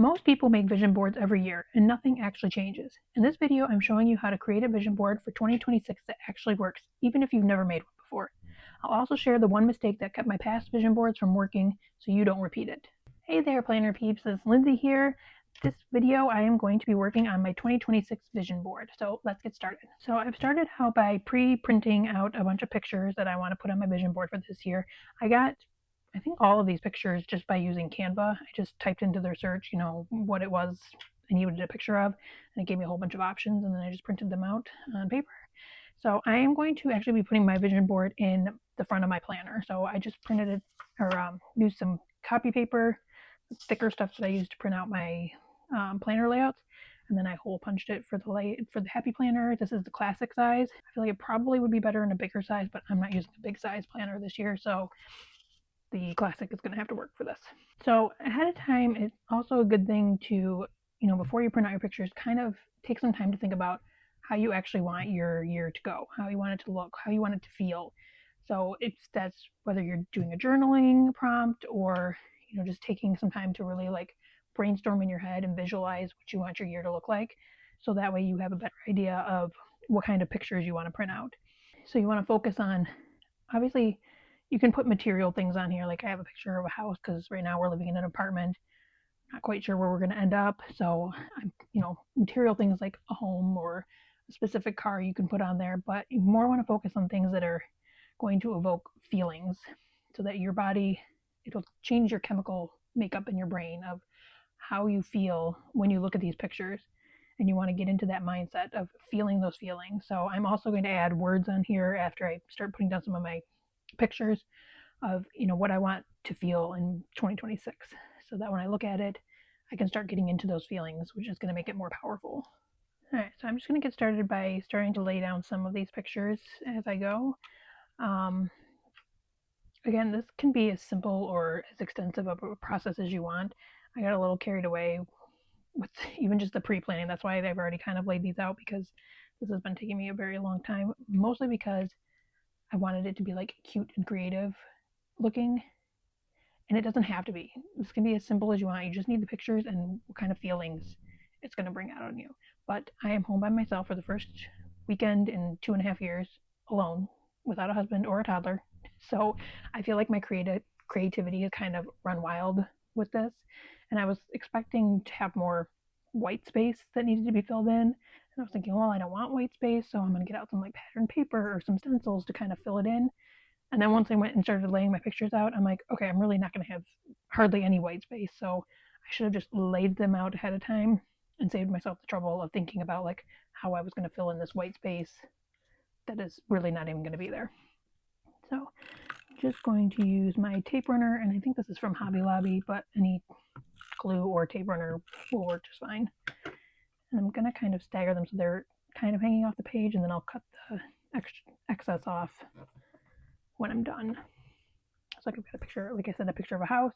Most people make vision boards every year and nothing actually changes. In this video, I'm showing you how to create a vision board for 2026 that actually works, even if you've never made one before. I'll also share the one mistake that kept my past vision boards from working so you don't repeat it. Hey there, planner peeps, it's Lindsay here. This video, I am going to be working on my 2026 vision board. So let's get started. So I've started out by pre-printing out a bunch of pictures that I want to put on my vision board for this year. I think all of these pictures just by using Canva. I just typed into their search, what it was I needed a picture of, and it gave me a whole bunch of options, and then I just printed them out on paper. So I am going to actually be putting my vision board in the front of my planner. So I just printed it, or used some copy paper, thicker stuff that I used to print out my planner layouts, and then I hole punched it for the happy planner. This is the classic size. I feel like it probably would be better in a bigger size, but I'm not using a big size planner this year, so the classic is going to have to work for this. So ahead of time, it's also a good thing to, before you print out your pictures, kind of take some time to think about how you actually want your year to go, how you want it to look, how you want it to feel. So that's whether you're doing a journaling prompt or, just taking some time to really like brainstorm in your head and visualize what you want your year to look like. So that way you have a better idea of what kind of pictures you want to print out. So you want to focus on, obviously, you can put material things on here. Like I have a picture of a house because right now we're living in an apartment. Not quite sure where we're going to end up. So, material things like a home or a specific car you can put on there. But you more want to focus on things that are going to evoke feelings so that your body, it'll change your chemical makeup in your brain of how you feel when you look at these pictures. And you want to get into that mindset of feeling those feelings. So I'm also going to add words on here after I start putting down some of my pictures of what I want to feel in 2026, so that when I look at it I can start getting into those feelings, which is going to make it more powerful. All right, so I'm just going to get started by starting to lay down some of these pictures as I go. Again, this can be as simple or as extensive of a process as you want. I got a little carried away with even just the pre-planning. That's why I've already kind of laid these out, because this has been taking me a very long time, mostly because I wanted it to be like cute and creative looking, and it doesn't have to be. This can be as simple as you want. You just need the pictures and what kind of feelings it's going to bring out on you. But I am home by myself for the first weekend in 2.5 years, alone, without a husband or a toddler. So I feel like my creativity has kind of run wild with this, and I was expecting to have more white space that needed to be filled in. And I was thinking, well, I don't want white space, so I'm going to get out some like pattern paper or some stencils to kind of fill it in. And then once I went and started laying my pictures out, I'm like, okay, I'm really not going to have hardly any white space. So I should have just laid them out ahead of time and saved myself the trouble of thinking about like how I was going to fill in this white space that is really not even going to be there. So I'm just going to use my tape runner, and I think this is from Hobby Lobby, but any glue or tape runner will work just fine. And I'm going to kind of stagger them so they're kind of hanging off the page, and then I'll cut the excess off when I'm done. So I've got a picture, like I said, a picture of a house.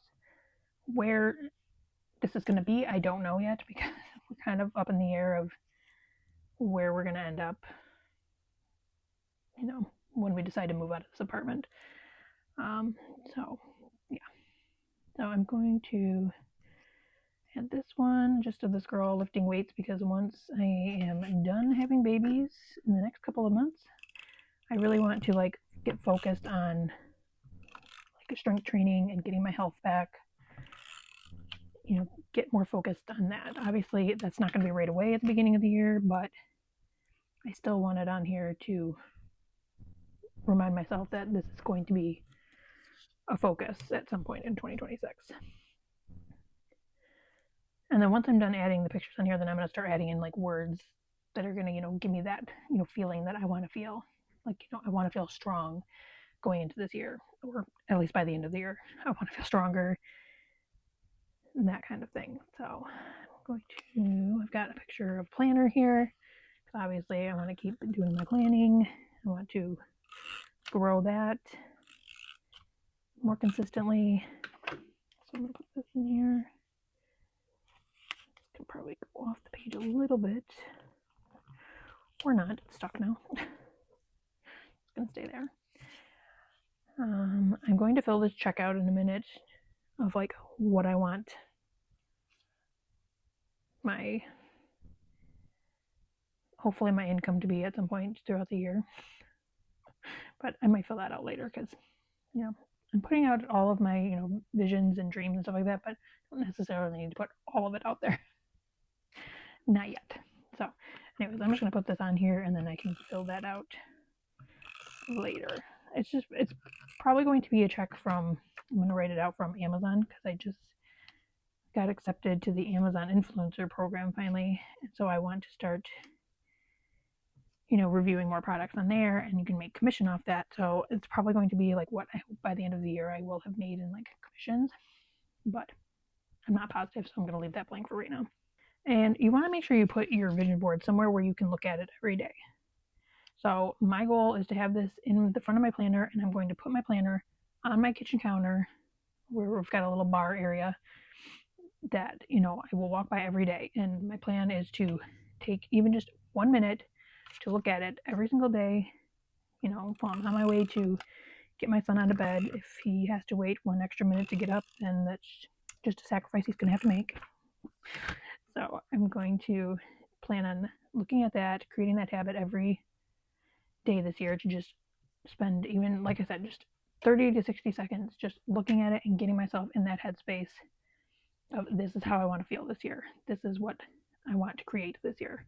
Where this is going to be, I don't know yet, because we're kind of up in the air of where we're going to end up, when we decide to move out of this apartment. So yeah. So I'm going to add this one just of this girl lifting weights, because once I am done having babies in the next couple of months, I really want to like get focused on like strength training and getting my health back. Get more focused on that. Obviously, that's not going to be right away at the beginning of the year, but I still want it on here to remind myself that this is going to be a focus at some point in 2026. And then once I'm done adding the pictures on here, then I'm going to start adding in like words that are going to, give me that, feeling that I want to feel. Like, I want to feel strong going into this year, or at least by the end of the year. I want to feel stronger, and that kind of thing. So I've got a picture of planner here, because obviously I want to keep doing my planning. I want to grow that more consistently. So I'm going to put this in here. This can probably go off the page a little bit, or not. It's stuck now. It's going to stay there. I'm going to fill this checkout in a minute of like what I want my, hopefully my income to be at some point throughout the year. But I might fill that out later because, you know, I'm putting out all of my, visions and dreams and stuff like that, but I don't necessarily need to put all of it out there. Not yet. So, anyways, I'm just going to put this on here and then I can fill that out later. It's probably going to be a check from, I'm going to write it out from Amazon because I just got accepted to the Amazon influencer program finally. And so I want to start, reviewing more products on there and you can make commission off that. So it's probably going to be like what I hope by the end of the year I will have made in like commissions, but I'm not positive. So I'm going to leave that blank for right now. And you want to make sure you put your vision board somewhere where you can look at it every day. So my goal is to have this in the front of my planner, and I'm going to put my planner on my kitchen counter where we've got a little bar area that, I will walk by every day. And my plan is to take even just 1 minute to look at it every single day, while I'm on my way to get my son out of bed. If he has to wait 1 extra minute to get up, then that's just a sacrifice he's going to have to make. So I'm going to plan on looking at that, creating that habit every day this year to just spend, even like I said, just 30 to 60 seconds just looking at it and getting myself in that headspace of this is how I want to feel this year. This is what I want to create this year.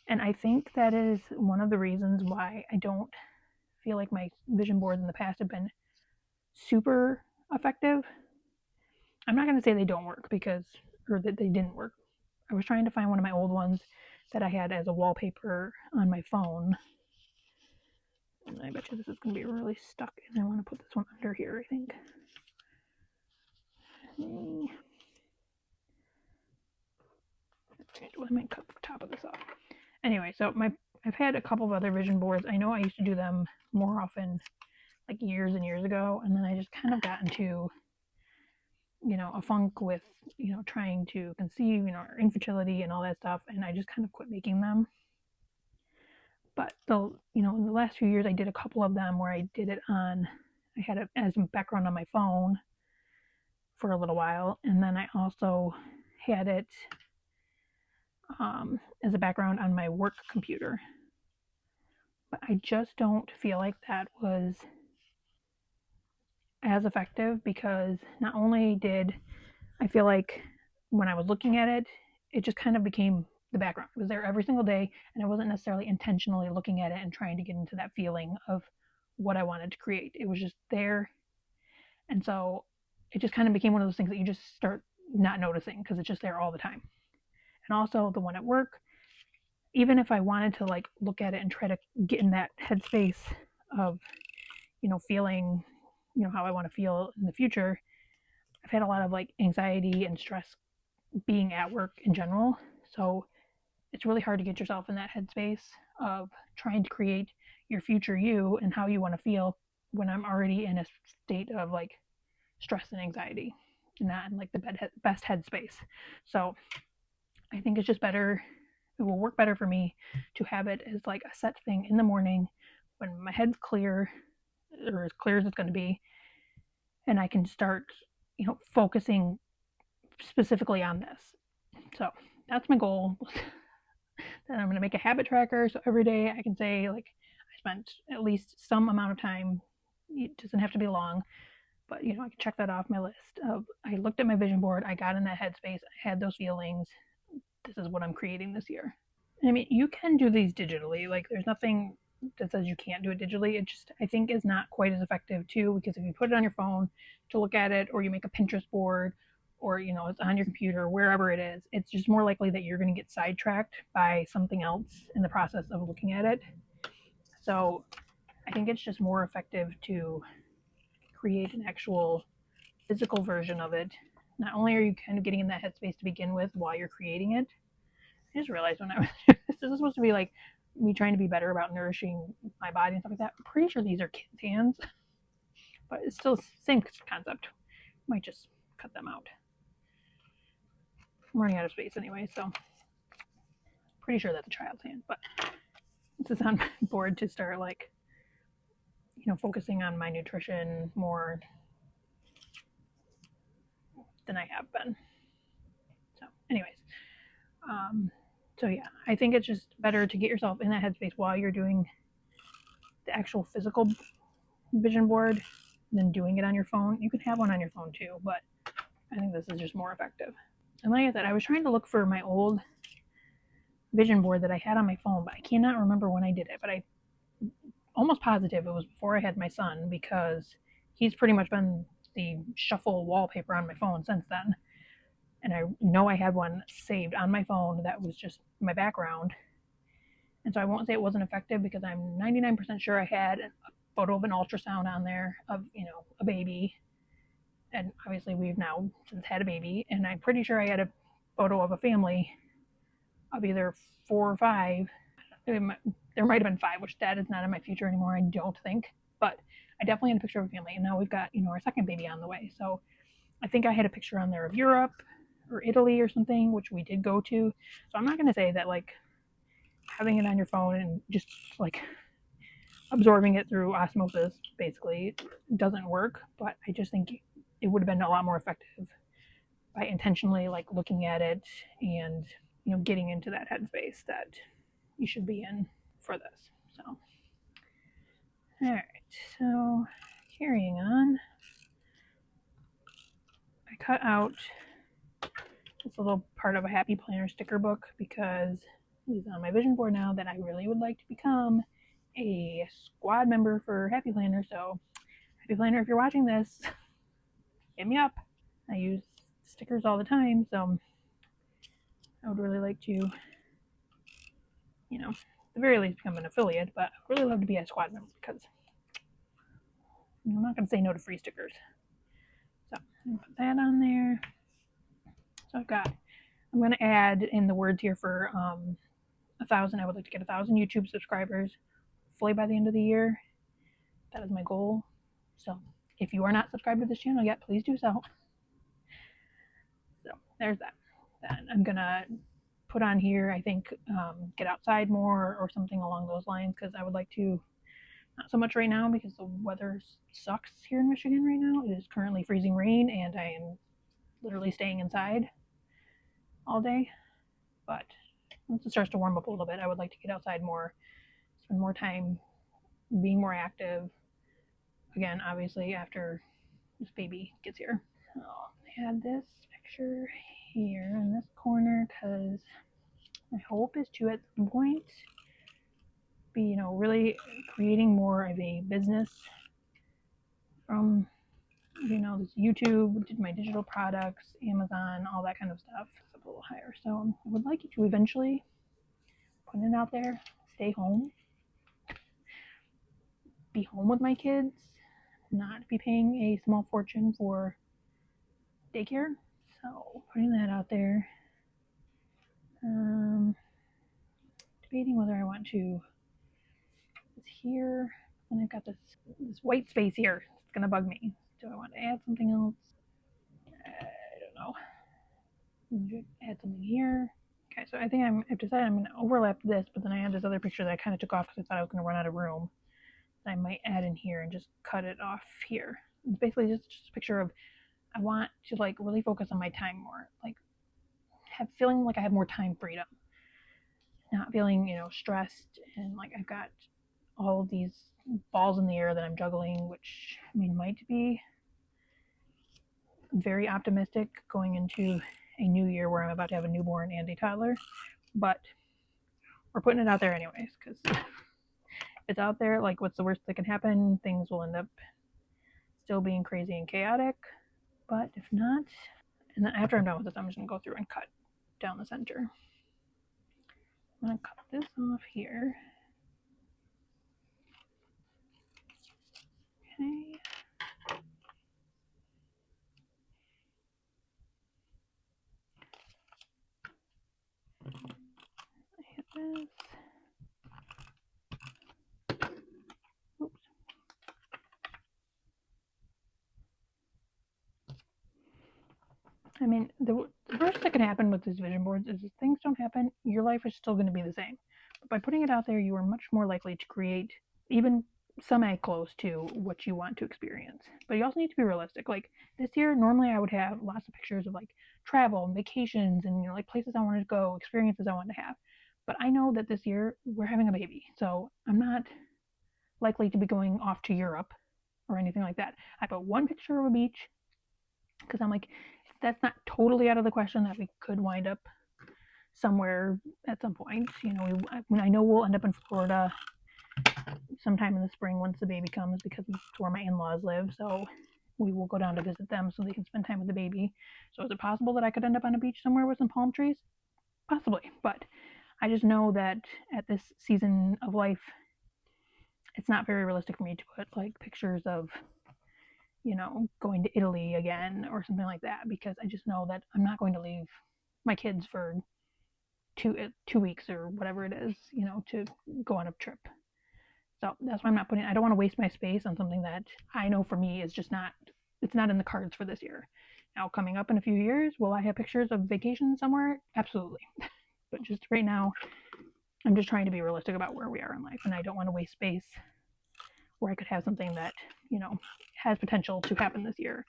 And I think that is one of the reasons why I don't feel like my vision boards in the past have been super effective. I'm not going to say they don't work or that they didn't work. I was trying to find one of my old ones that I had as a wallpaper on my phone. And I bet you this is going to be really stuck. And I want to put this one under here, I think. I might cut the top of this off. Anyway, so I've had a couple of other vision boards. I know I used to do them more often, like years and years ago, and then I just kind of got into, a funk with, trying to conceive, infertility and all that stuff, and I just kind of quit making them. But in the last few years, I did a couple of them where I did it I had it as a background on my phone for a little while, and then I also had it as a background on my work computer. But I just don't feel like that was as effective because not only did I feel like when I was looking at it, it just kind of became the background. It was there every single day, and I wasn't necessarily intentionally looking at it and trying to get into that feeling of what I wanted to create. It was just there. And so it just kind of became one of those things that you just start not noticing because it's just there all the time. And also the one at work, even if I wanted to like look at it and try to get in that headspace of, feeling, how I want to feel in the future, I've had a lot of like anxiety and stress being at work in general. So it's really hard to get yourself in that headspace of trying to create your future you and how you want to feel when I'm already in a state of like stress and anxiety and not in like the best headspace. So I think it's just better. It will work better for me to have it as like a set thing in the morning when my head's clear, or as clear as it's going to be, and I can start, focusing specifically on this. So that's my goal. Then I'm going to make a habit tracker. So every day I can say, like, I spent at least some amount of time. It doesn't have to be long, but, I can check that off my list of, I looked at my vision board, I got in that headspace, I had those feelings. This is what I'm creating this year. I mean, you can do these digitally. Like, there's nothing that says you can't do it digitally. It just, I think, is not quite as effective too, because if you put it on your phone to look at it, or you make a Pinterest board, or it's on your computer, wherever it is, it's just more likely that you're going to get sidetracked by something else in the process of looking at it. So I think it's just more effective to create an actual physical version of it. Not only are you kind of getting in that headspace to begin with while you're creating it, I just realized when I was this is supposed to be like me trying to be better about nourishing my body and stuff like that. I'm pretty sure these are kids' hands, but it's still the same concept. Might just cut them out. I'm running out of space anyway, so pretty sure that's a child's hand. But this is on my board to start like, focusing on my nutrition more than I have been. So, anyways, So yeah, I think it's just better to get yourself in that headspace while you're doing the actual physical vision board than doing it on your phone. You can have one on your phone too, but I think this is just more effective. And like I said, I was trying to look for my old vision board that I had on my phone, but I cannot remember when I did it. But I almost positive it was before I had my son because he's pretty much been the shuffle wallpaper on my phone since then. And I know I had one saved on my phone that was just my background. And so I won't say it wasn't effective because I'm 99% sure I had a photo of an ultrasound on there of, a baby. And obviously we've now since had a baby. And I'm pretty sure I had a photo of a family of either 4 or 5. There might have been 5, which that is not in my future anymore, I don't think. But I definitely had a picture of a family. And now we've got, our second baby on the way. So I think I had a picture on there of Europe or Italy or something, which we did go to. So I'm not going to say that like having it on your phone and just like absorbing it through osmosis basically doesn't work, but I just think it would have been a lot more effective by intentionally like looking at it and getting into that headspace that you should be in for this. So all right, so carrying on, I cut out this little part of a happy planner sticker book because it's on my vision board now that I really would like to become a squad member for Happy Planner. So Happy Planner, if you're watching this, hit me up. I use stickers all the time, so I would really like to, at the very least become an affiliate, but I would really love to be a squad member because I'm not going to say no to free stickers. So I'm going to put that on there. So I'm going to add in the words here for 1,000. I would like to get 1,000 YouTube subscribers fully by the end of the year. That is my goal. So if you are not subscribed to this channel yet, please do so. So there's that. Then I'm going to put on here, I think, get outside more or something along those lines because I would like to, not so much right now because the weather sucks here in Michigan right now. It is currently freezing rain and I am literally staying inside all day. But once it starts to warm up a little bit, I would like to get outside more, spend more time being more active. Again, obviously, after this baby gets here. So I had this picture here in this corner because my hope is to at some point be, really creating more of a business from, this YouTube, my digital products, Amazon, all that kind of stuff. It's up a little higher. So I would like to eventually put it out there, stay home, be home with my kids, not be paying a small fortune for daycare. So putting that out there. Debating whether I want to it's here, and I've got this white space here. It's gonna bug me. Do I want to add something else? I don't know. Add something here. Okay, so I think I've decided I'm gonna overlap this, but then I had this other picture that I kind of took off because I thought I was gonna run out of room. That I might add in here and just cut it off here. It's basically just a picture of I want to like really focus on my time more, like feeling like I have more time freedom, not feeling stressed and like I've got all of these balls in the air that I'm juggling, which might be very optimistic going into a new year where I'm about to have a newborn and a toddler, but we're putting it out there anyways because it's out there. Like, what's the worst that can happen? Things will end up still being crazy and chaotic, but if not, and then after I'm done with this, I'm just gonna go through and cut down the center. I'm gonna cut this off here. Okay. I hit this. Oops. The worst that can happen with these vision boards is if things don't happen, your life is still going to be the same. But by putting it out there, you are much more likely to create even semi-close to what you want to experience. But you also need to be realistic. Like this year, normally I would have lots of pictures of like travel and vacations and, like places I wanted to go, experiences I wanted to have. But I know that this year we're having a baby, so I'm not likely to be going off to Europe or anything like that. I put one picture of a beach because I'm like, that's not totally out of the question that we could wind up somewhere at some point. I know we'll end up in Florida sometime in the spring once the baby comes because it's where my in-laws live. So we will go down to visit them so they can spend time with the baby. So is it possible that I could end up on a beach somewhere with some palm trees? Possibly, but I just know that at this season of life, it's not very realistic for me to put like pictures of, going to Italy again or something like that because I just know that I'm not going to leave my kids for 2 weeks or whatever it is, to go on a trip. So that's why I don't want to waste my space on something that I know for me is just not, it's not in the cards for this year. Now, coming up in a few years, will I have pictures of vacation somewhere? Absolutely. But just right now, I'm just trying to be realistic about where we are in life, and I don't want to waste space where I could have something that, has potential to happen this year.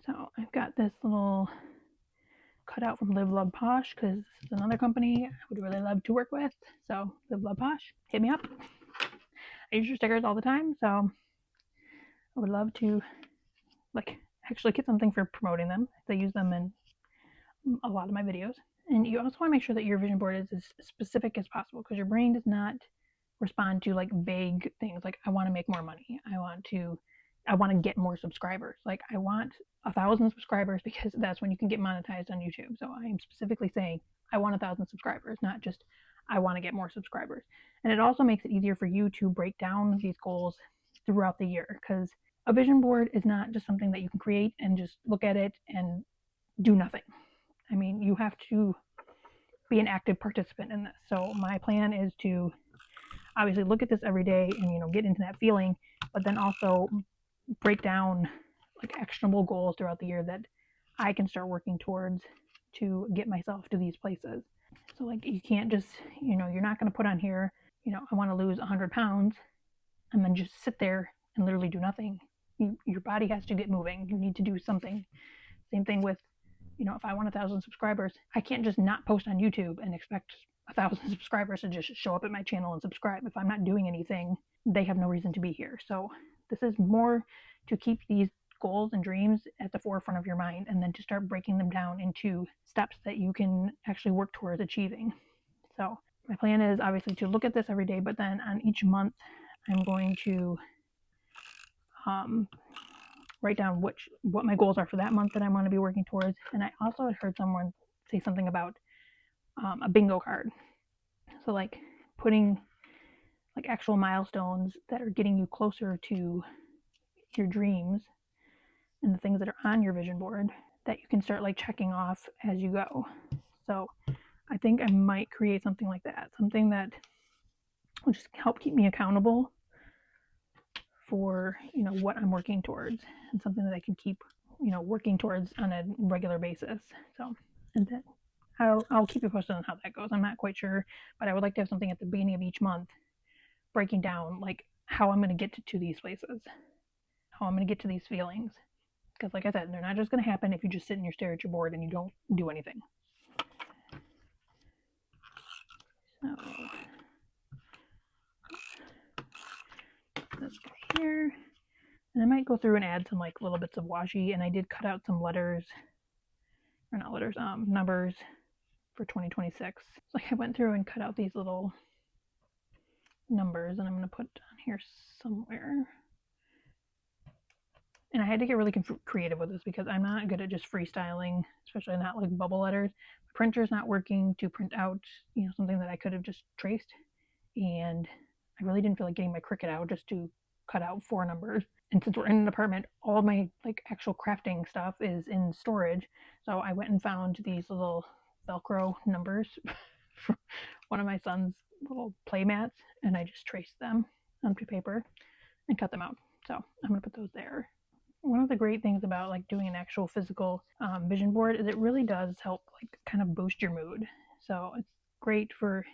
So I've got this little cutout from Live Love Posh because this is another company I would really love to work with. So Live Love Posh, hit me up. I use your stickers all the time, so I would love to actually get something for promoting them. I use them in a lot of my videos. And you also want to make sure that your vision board is as specific as possible because your brain does not respond to like vague things like I want to make more money. I want to get more subscribers. Like I want 1,000 subscribers because that's when you can get monetized on YouTube. So I am specifically saying I want 1,000 subscribers, not just I want to get more subscribers. And it also makes it easier for you to break down these goals throughout the year because a vision board is not just something that you can create and just look at it and do nothing. I mean, you have to be an active participant in this. So my plan is to obviously look at this every day and get into that feeling, but then also break down like actionable goals throughout the year that I can start working towards to get myself to these places. So like you can't just, you're not going to put on here, I want to lose 100 pounds and then just sit there and literally do nothing. Your body has to get moving. You need to do something. Same thing with, if I want 1,000 subscribers, I can't just not post on YouTube and expect 1,000 subscribers to just show up at my channel and subscribe. If I'm not doing anything, they have no reason to be here. So this is more to keep these goals and dreams at the forefront of your mind and then to start breaking them down into steps that you can actually work towards achieving. So my plan is obviously to look at this every day, but then on each month, I'm going to write down what my goals are for that month that I want to be working towards. And I also had heard someone say something about a bingo card. So like putting like actual milestones that are getting you closer to your dreams and the things that are on your vision board that you can start like checking off as you go. So I think I might create something like that, something that will just help keep me accountable for what I'm working towards and something that I can keep working towards on a regular basis. So and then I'll keep you posted on how that goes. I'm not quite sure, but I would like to have something at the beginning of each month breaking down like how I'm going to get to these places, how I'm going to get to these feelings. Because like I said, they're not just going to happen if you just sit and you stare at your board and you don't do anything. So let's go here. And I might go through and add some like little bits of washi, and I did cut out some letters, or not letters, numbers for 2026. So I went through and cut out these little numbers, and I'm going to put on here somewhere. And I had to get really creative with this because I'm not good at just freestyling, especially not like bubble letters. The printer's not working to print out, something that I could have just traced. And I really didn't feel like getting my Cricut out just to cut out 4 numbers. And since we're in an apartment, all my like actual crafting stuff is in storage. So I went and found these little Velcro numbers from one of my son's little play mats, and I just traced them onto paper and cut them out. So I'm going to put those there. One of the great things about like doing an actual physical vision board is it really does help like kind of boost your mood. So it's great for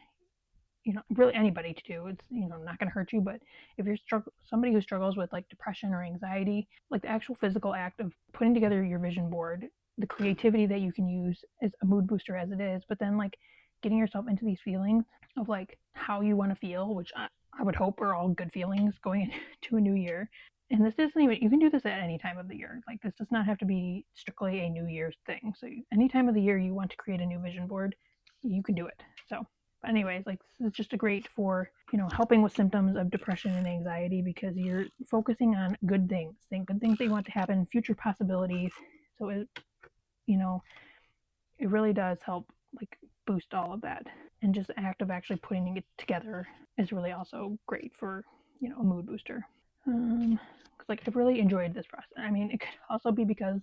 really anybody to do. It's not going to hurt you, but if you're somebody who struggles with like depression or anxiety, like the actual physical act of putting together your vision board the creativity that you can use is a mood booster as it is, but then like getting yourself into these feelings of like how you want to feel, which I would hope are all good feelings going into a new year. And this isn't even, you can do this at any time of the year. Like, this does not have to be strictly a New Year's thing. So any time of the year you want to create a new vision board, you can do it. So but anyways, like, this is just a great for, helping with symptoms of depression and anxiety, because you're focusing on good things, good things that you want to happen, future possibilities. So you know, it really does help like boost all of that. And just the act of actually putting it together is really also great for, a mood booster. Like, I've really enjoyed this process. I mean, it could also be because,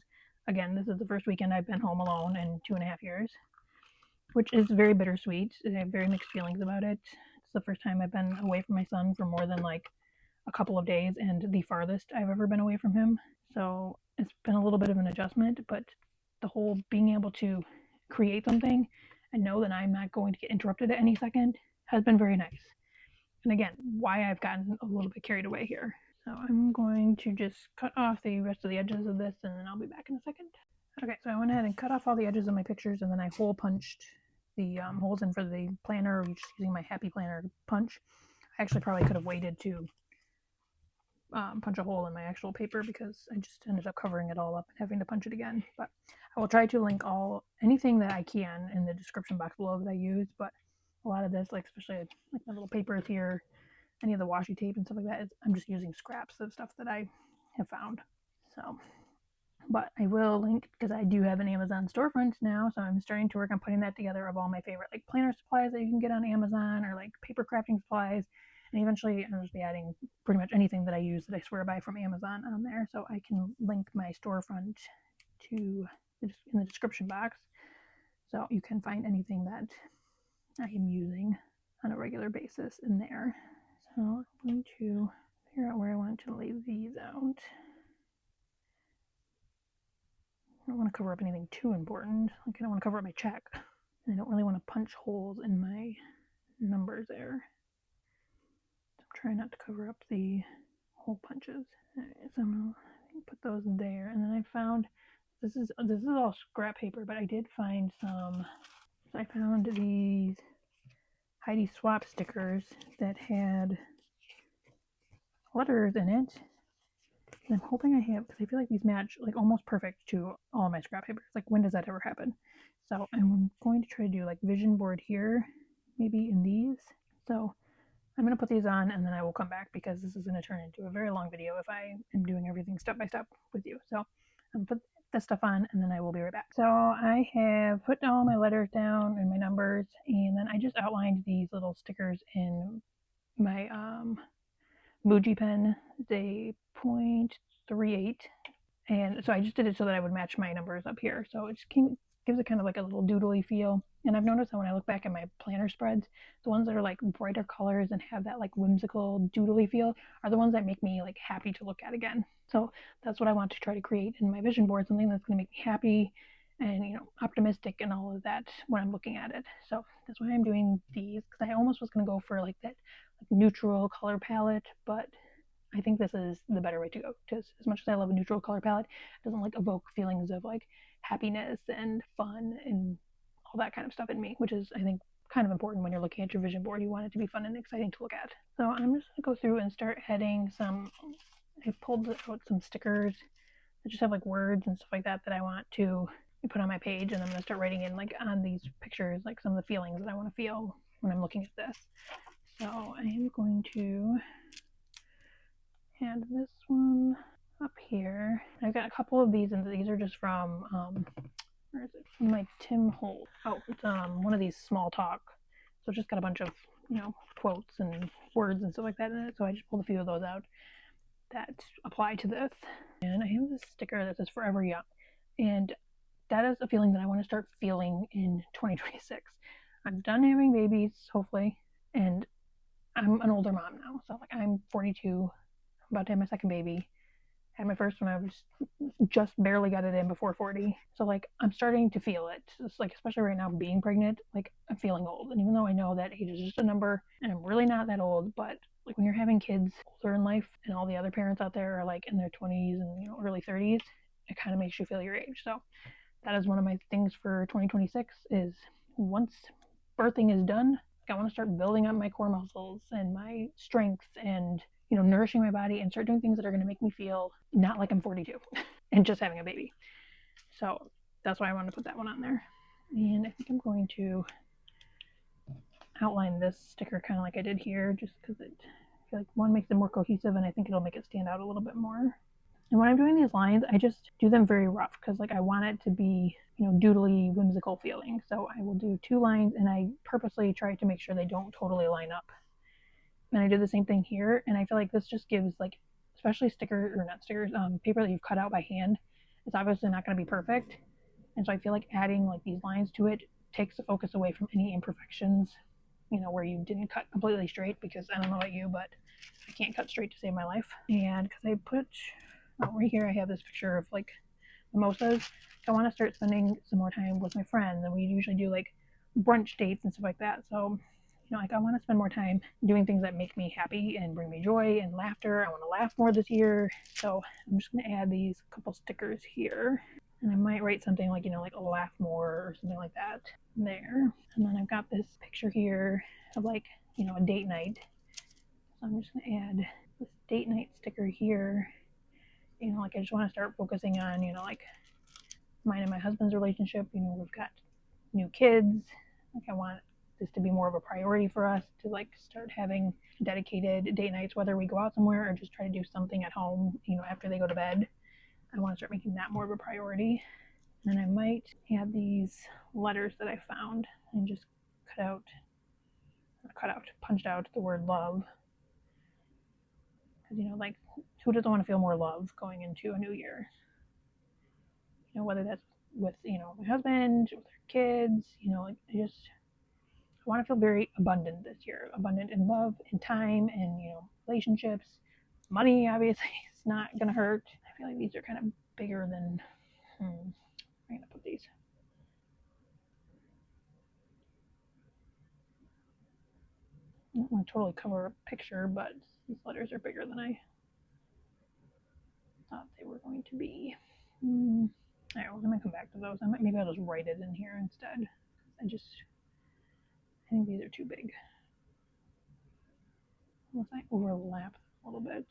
again, this is the first weekend I've been home alone in 2.5 years, which is very bittersweet. I have very mixed feelings about it. It's the first time I've been away from my son for more than like a couple of days, and the farthest I've ever been away from him. So it's been a little bit of an adjustment, but the whole being able to create something and know that I'm not going to get interrupted at any second has been very nice. And again, why I've gotten a little bit carried away here. So I'm going to just cut off the rest of the edges of this, and then I'll be back in a second. Okay, so I went ahead and cut off all the edges of my pictures, and then I hole punched the holes in for the planner, just using my Happy Planner punch. I actually probably could have waited to punch a hole in my actual paper, because I just ended up covering it all up and having to punch it again. But I will try to link anything that I can in the description box below that I use. But a lot of this, like especially like my little papers here, any of the washi tape and stuff like that, I'm just using scraps of stuff that I have found. So, but I will link, because I do have an Amazon storefront now, so I'm starting to work on putting that together of all my favorite like planner supplies that you can get on Amazon, or like paper crafting supplies. And eventually I'll just be adding pretty much anything that I use that I swear by from Amazon on there, so I can link my storefront to in the description box, so you can find anything that I am using on a regular basis in there. So I'm going to figure out where I want to lay these out. I don't want to cover up anything too important. Like, I don't want to cover up my check. And I don't really want to punch holes in my numbers there. So I'm trying not to cover up the hole punches. Alright, so I'm gonna put those there. And then I found this is all scrap paper, but I did find some. So I found these Heidi Swap stickers that had letters in it. And I'm hoping I have, because I feel like these match like almost perfect to all of my scrap papers. Like, when does that ever happen? So I'm going to try to do like vision board here, maybe in these. So I'm going to put these on, and then I will come back, because this is going to turn into a very long video if I am doing everything step by step with you. So I'm going to put this stuff on, and then I will be right back. So I have put all my letters down and my numbers, and then I just outlined these little stickers in my Muji pen. It's a 0.38, and so I just did it so that I would match my numbers up here. So it just gives it kind of like a little doodly feel. And I've noticed that when I look back at my planner spreads, the ones that are like brighter colors and have that like whimsical doodly feel are the ones that make me like happy to look at again. So that's what I want to try to create in my vision board, something that's going to make me happy and optimistic and all of that when I'm looking at it. So that's why I'm doing these, because I almost was going to go for like that neutral color palette, but I think this is the better way to go, because as much as I love a neutral color palette, it doesn't like evoke feelings of like happiness and fun and all that kind of stuff in me, which is, I think, kind of important when you're looking at your vision board. You want it to be fun and exciting to look at. So I'm just going to go through and start adding some. I pulled out some stickers that just have like words and stuff like that I want to put on my page, and I'm going to start writing in like on these pictures like some of the feelings that I want to feel when I'm looking at this. So I am going to add this one up here. I've got a couple of these, and these are just from where is it? From my Tim Holt. Oh, it's one of these small talk. So it's just got a bunch of quotes and words and stuff like that in it. So I just pulled a few of those out that apply to this. And I have this sticker that says Forever Young, and that is a feeling that I want to start feeling in 2026. I'm done having babies, hopefully, and I'm an older mom now. So like, I'm 42, about to have my second baby. Had my first when I was just barely got it in before 40. So like, I'm starting to feel it. It's like, especially right now being pregnant, like, I'm feeling old. And even though I know that age is just a number and I'm really not that old, but like, when you're having kids older in life and all the other parents out there are like in their 20s and early 30s, it kind of makes you feel your age. So that is one of my things for 2026 is once birthing is done, I want to start building up my core muscles and my strength and, nourishing my body and start doing things that are going to make me feel not like I'm 42 and just having a baby. So that's why I wanted to put that one on there. And I think I'm going to outline this sticker kind of like I did here, just because I feel like one makes it more cohesive and I think it'll make it stand out a little bit more. And when I'm doing these lines, I just do them very rough because like I want it to be, doodly, whimsical feeling. So I will do 2 lines and I purposely try to make sure they don't totally line up. And I did the same thing here, and I feel like this just gives like, especially sticker or not stickers, paper that you've cut out by hand. It's obviously not going to be perfect, and so I feel like adding like these lines to it takes the focus away from any imperfections, where you didn't cut completely straight, because I don't know about you, but I can't cut straight to save my life. And because I put right here, I have this picture of like mimosas. I want to start spending some more time with my friends, and we usually do like brunch dates and stuff like that. So, like I want to spend more time doing things that make me happy and bring me joy and laughter. I want to laugh more this year. So I'm just going to add these couple stickers here. And I might write something like, like laugh more or something like that there. And then I've got this picture here of like, a date night. So I'm just going to add this date night sticker here. Like I just want to start focusing on, like mine and my husband's relationship. We've got new kids. Like I want this to be more of a priority for us to like start having dedicated date nights, whether we go out somewhere or just try to do something at home, after they go to bed. I want to start making that more of a priority. And I might add these letters that I found and just punched out the word love. Because, like, who doesn't want to feel more love going into a new year? Whether that's with, my husband, with our kids, like I want to feel very abundant this year. Abundant in love, in time, and, relationships. Money, obviously, is not going to hurt. I feel like these are kind of bigger than, I'm going to put these. I don't want to totally cover a picture, but these letters are bigger than I thought they were going to be. All right, well, I'm going to come back to those. Maybe I'll just write it in here instead. I think these are too big. Unless I overlap a little bit.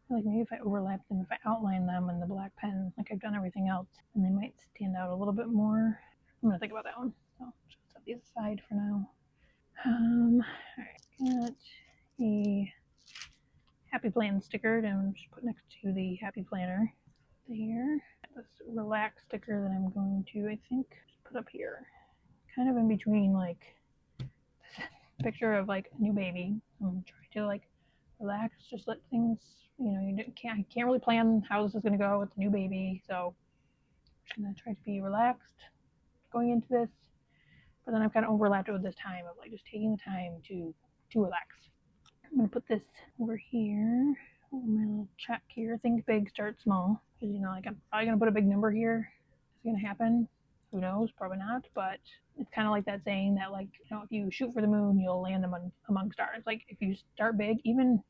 Like maybe if I overlap them, if I outline them in the black pen, like I've done everything else, and they might stand out a little bit more. I'm gonna think about that one. So just set these aside for now. All right, got a happy plan sticker that I'm just put next to the happy planner there. This relax sticker that I'm going to, I think, put up here, kind of in between like picture of like a new baby. I'm trying to like relax, just let things, you can't really plan how this is going to go with the new baby. So I'm just going to try to be relaxed going into this. But then I've kind of overlapped it with this time of like just taking the time to relax. I'm going to put this over here. My little check here. Think big, start small. Because, like I'm probably going to put a big number here. It's going to happen. Who knows? Probably not. But it's kind of like that saying that, like, if you shoot for the moon, you'll land among stars. Like, if you start big, even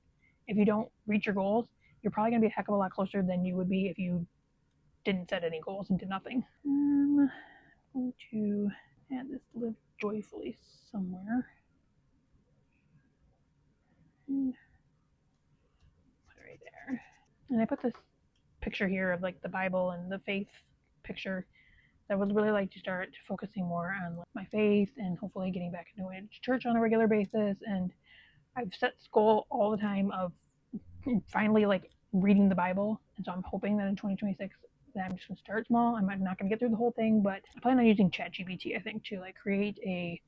if you don't reach your goals, you're probably going to be a heck of a lot closer than you would be if you didn't set any goals and did nothing. I'm going to add this live joyfully somewhere. And put it right there. And I put this picture here of like the Bible and the faith picture. I would really like to start focusing more on like, my faith and hopefully getting back into church on a regular basis. And I've set this goal all the time of finally like reading the Bible. And so I'm hoping that in 2026 that I'm just going to start small. I'm not going to get through the whole thing, but I plan on using ChatGPT, I think, to like create a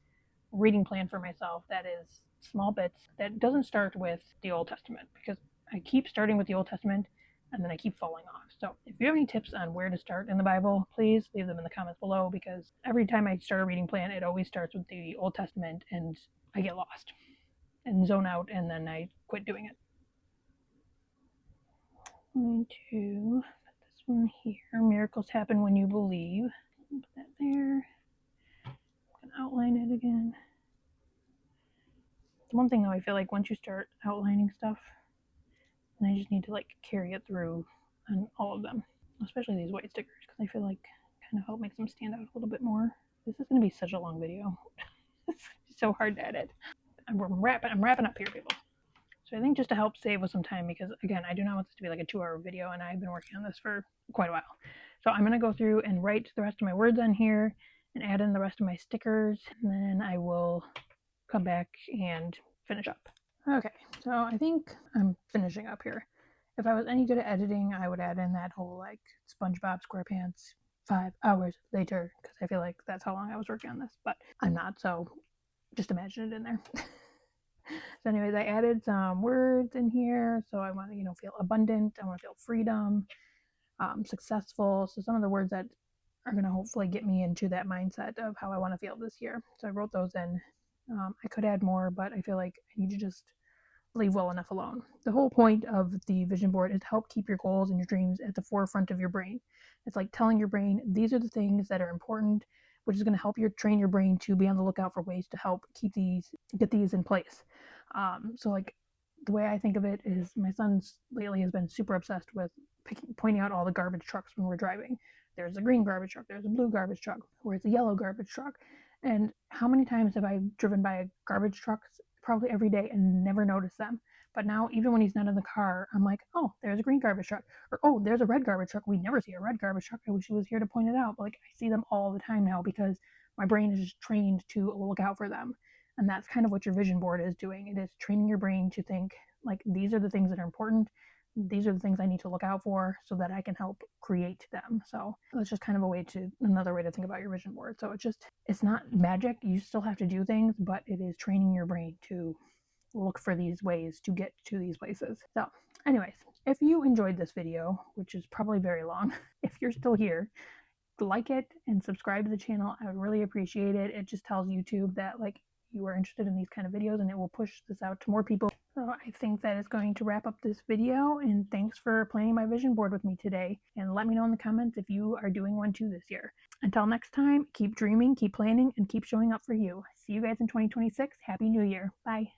reading plan for myself that is small bits, that doesn't start with the Old Testament, because I keep starting with the Old Testament and then I keep falling off. So if you have any tips on where to start in the Bible, please leave them in the comments below, because every time I start a reading plan, it always starts with the Old Testament and I get lost and zone out and then I quit doing it. I'm going to put this one here. Miracles happen when you believe. Put that there. I'm going to outline it again. The one thing though, I feel like once you start outlining stuff, and I just need to like carry it through on all of them, especially these white stickers, because I feel like kind of help makes them stand out a little bit more. This is going to be such a long video. It's so hard to edit. I'm wrapping up here, people. So I think just to help save us some time, because again, I do not want this to be like a 2-hour video, and I've been working on this for quite a while. So I'm going to go through and write the rest of my words on here and add in the rest of my stickers, and then I will come back and finish up. Okay, so I think I'm finishing up here. If I was any good at editing, I would add in that whole like SpongeBob SquarePants 5 hours later, because I feel like that's how long I was working on this, but I'm not, so just imagine it in there. So anyways, I added some words in here. So I want to, feel abundant. I want to feel freedom, successful. So some of the words that are going to hopefully get me into that mindset of how I want to feel this year. So I wrote those in. I could add more, but I feel like I need to just leave well enough alone. The whole point of the vision board is to help keep your goals and your dreams at the forefront of your brain. It's like telling your brain, these are the things that are important, which is going to help train your brain to be on the lookout for ways to help get these in place. So like the way I think of it is my son lately has been super obsessed with pointing out all the garbage trucks when we're driving. There's a green garbage truck, there's a blue garbage truck, where's a yellow garbage truck. And how many times have I driven by a garbage truck probably every day and never noticed them? But now even when he's not in the car, I'm like, oh, there's a green garbage truck, or oh, there's a red garbage truck. We never see a red garbage truck. I wish he was here to point it out. But like I see them all the time now because my brain is just trained to look out for them. And that's kind of what your vision board is doing. It is training your brain to think like these are the things that are important. These are the things I need to look out for so that I can help create them. So that's just kind of another way to think about your vision board. So it's not magic. You still have to do things, but it is training your brain to look for these ways to get to these places. So anyways, if you enjoyed this video, which is probably very long, if you're still here, like it and subscribe to the channel. I would really appreciate it. It just tells YouTube that like you are interested in these kind of videos, and it will push this out to more people. So I think that is going to wrap up this video, and thanks for planning my vision board with me today. And let me know in the comments if you are doing one too this year. Until next time, keep dreaming, keep planning, and keep showing up for you. See you guys in 2026. Happy New Year. Bye.